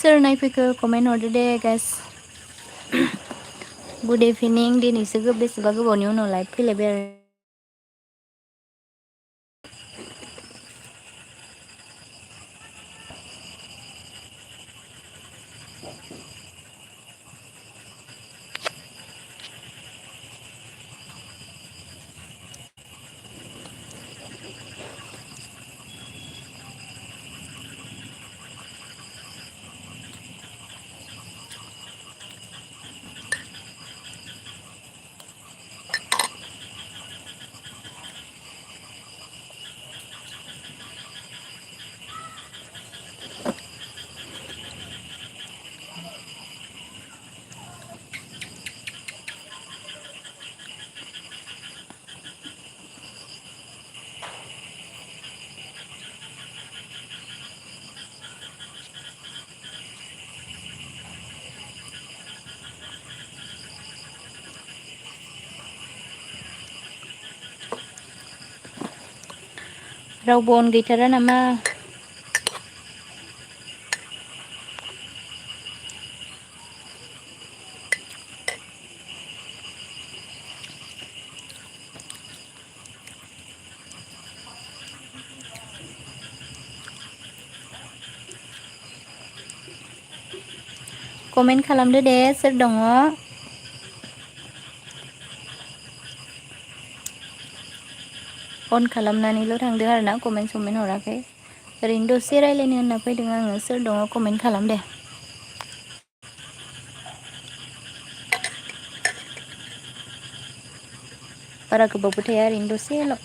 सोर नायफैखो कमेन्ट हरदो दे guys. Good इभिनिं दिनैसो बेसेबा गोबावनि उनाव लाइभ फैलायबाय आरो। रावबो अन गैथारा नामा? कमेन्ट खालामदो दे सोर दङ। अन खालामनानैल' थांदो आरो ना, कमेन्ट समेन्ट हराखै। ओरैनो दसे रायज्लायनो होनना फैदों आङो। सोर दङ कमेन्ट खालाम दे। बारा गोबावबो थाया ओरैनो दसेल'।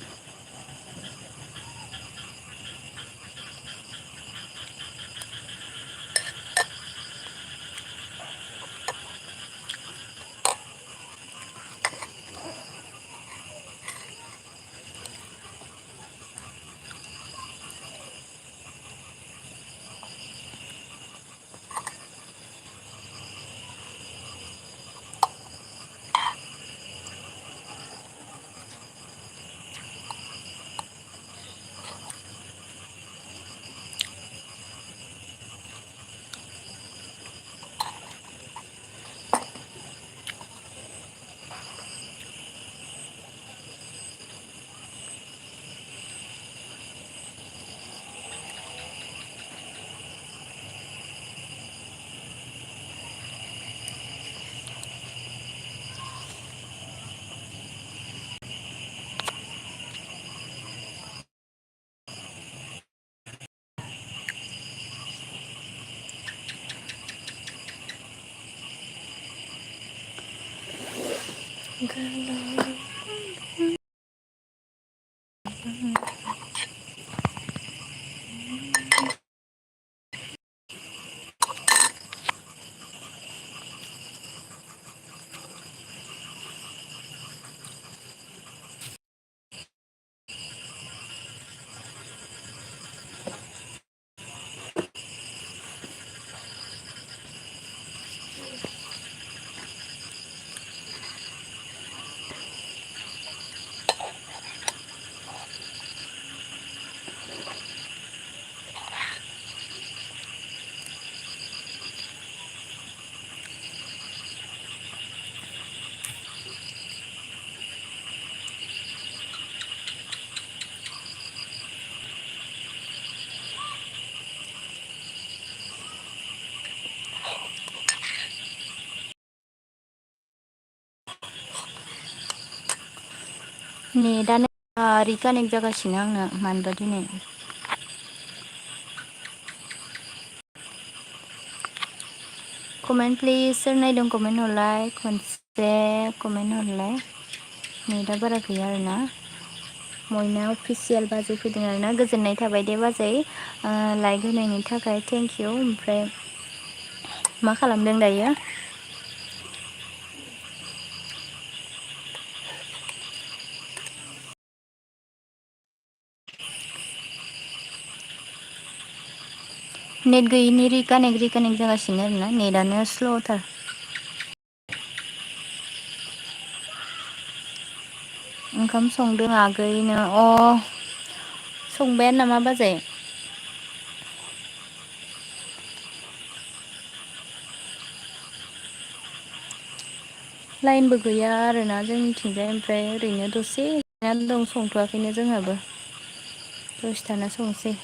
नेटानो रिकानेक्ट जागासिनो आंना मानोबा दिनै। कमेन्ट प्लिज सोर नायदों कमेन्ट हरलाय, खनसे कमेन्ट हरलाय। नेटा बारा गैया आरोना। मयना अफिसियेल बाजै फैदों आरोना, गोजोननाय थाबाय दे बाजै लाइक होनायनि थाखाय, थेंक इउ। ओमफ्राय मा खालामदों दायो? नेट गैयिनि रिकानेक्ट जागासिनो आरोना, नेटानो स्ल'थार। ओंखाम संदों आगैनो। संबायानो नामा बाजै? लाइनबो गैया आरोना जोंनिथिंजाय ओमफ्राय ओरैनो दसे जिरायनानै दं संथ'वाखैनो जोंहाबो दसे थाना संसै।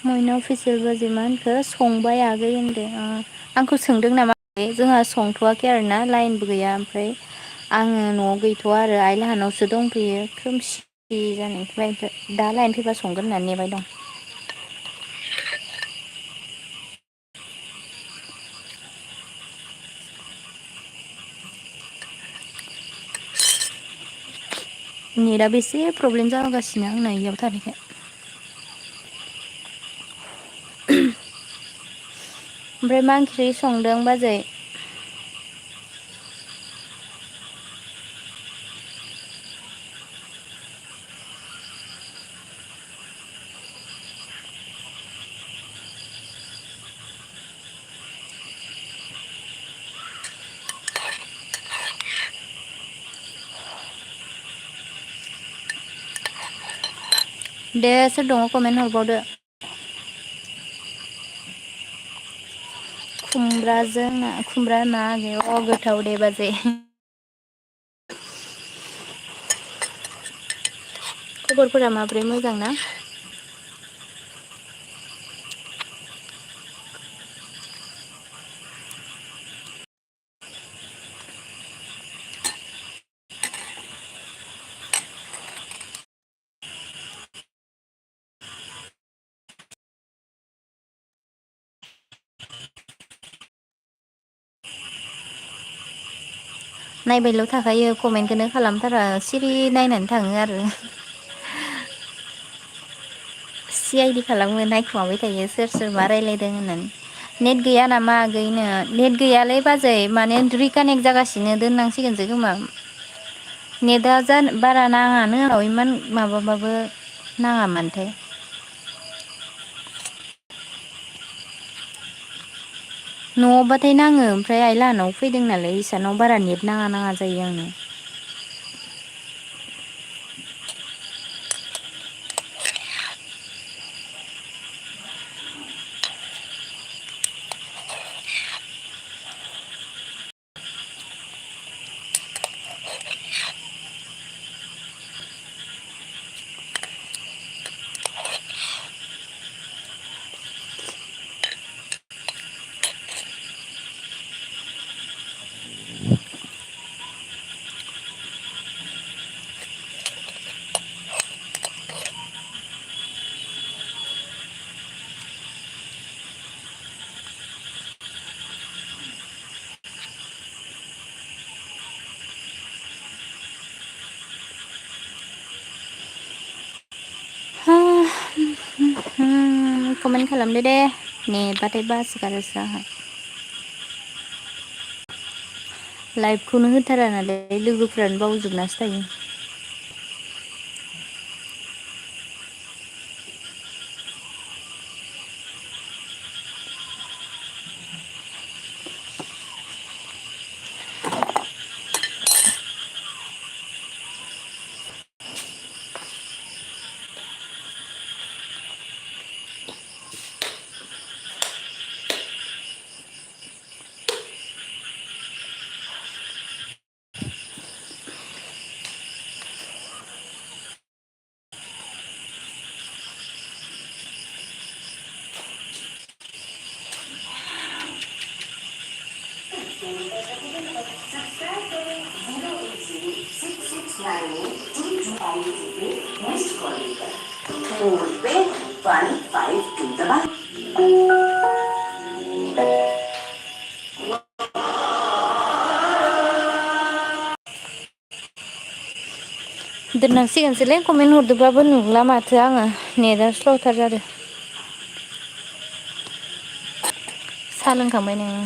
मयना अफिसियेल बाजै मा होनखो संबाय आगै होनदो आंखौ सोंदों नामा जोंहा संथ'वाखै आरोना लाइनबो गैया ओमफ्राय आङो न'आव गैथ'वा आरो आइ लाहानावसो दंफैयो खोमसि जानायखाय दा लाइन फैबा संगोन होननानै नेबाय दं। नेटआबो एसे प्रब्लेम जागासिनो आंना इयाव थानायखाय। ओमफ्राय मा ओंख्रि संदों बाजै? दे सोर दङ कमेन्ट हरबावदो। खुमब्राजों ना खुमब्रा ना गोथाव दे बाजै। खबरफोरा माब्रै मोजां ना? नायबायल' थाखायो कमेन्टखौनो खालामथारा सिरि नायनानै थाङो आरो। सि आइ डि खालामो नायखुमाबाय थायो सोर सोर मा रायज्लायदों होननानै। नेट गैया नामा आगैनो नेट गैयालै बाजै माने रिकानेक्ट जागासिनो दोननांसिगोनसो खोमा। नेटआ बारा नाङानो आंनाव इमान माबाबाबो नाङा मानोथाय। न'आवबाथाय नाङो ओमफ्राय आइ लाहानाव फैदों नालाय इसानाव बारा नेट नाङा नाङा जायो आंनो। कमेन्ट खालामदो दे नेटबाथाय बासोगारोसो आंहा। लाइभखौनो होथारा नालाय लोगोफ्रानो बावजोबनासो थायो। दोननांसिगोनसोलै कमेन्ट हरदोबाबो नुला माथो आङो नेटआ स्ल'थार जादों। साहा लोंखांबाय नोङो?